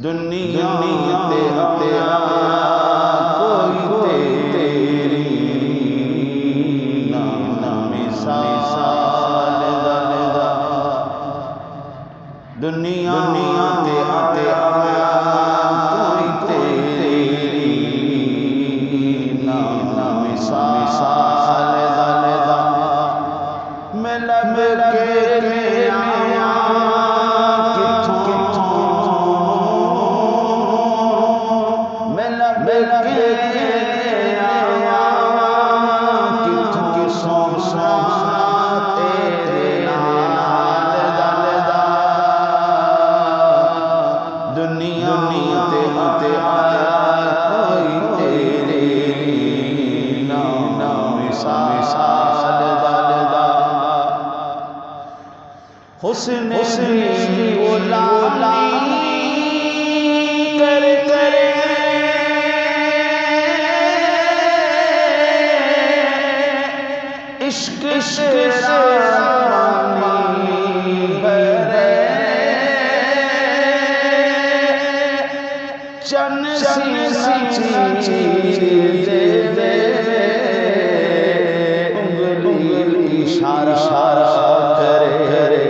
दुनिया ते कोई तेरी ना मिसाल दा। दुनिया ते कोई तेरी ना मिसाल दा। मैं लब के हुस्न वो लाली कर करे इश्क रानी बरे चन सी दे उंगली इशारा करे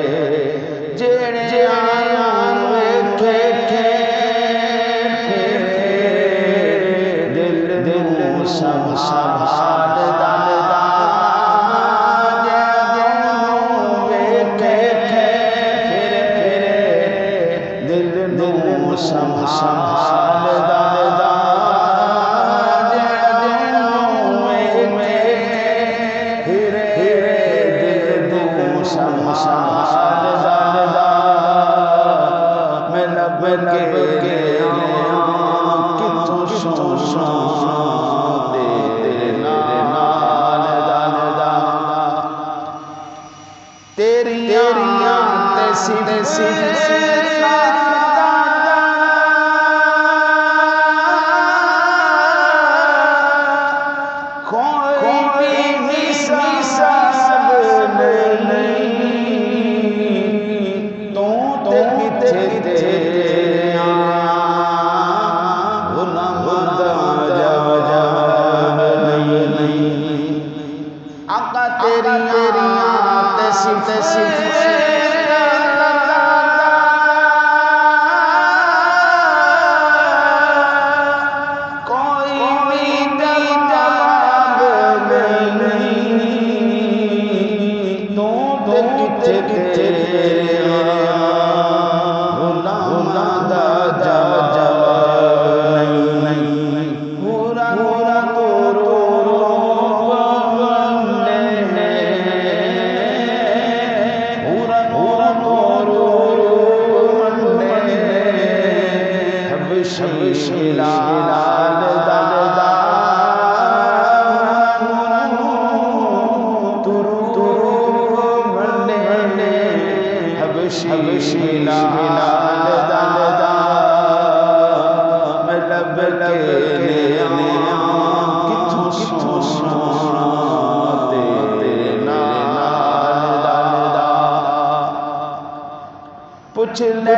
पूछ ले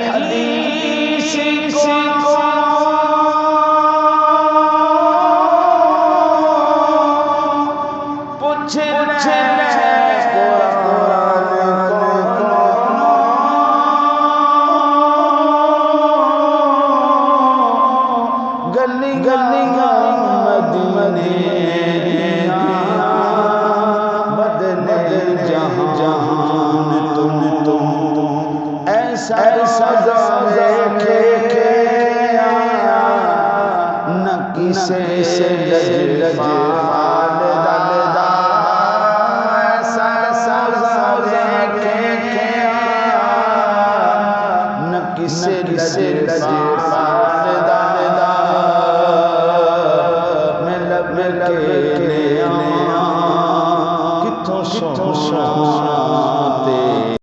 हदीस को पूछ ले गली गली मदीने जहां जहान तुम ऐसा देखे न किसे लजफाल दलदा ऐसा देखे न किसे लजफाल दलदा मैं लब के किथों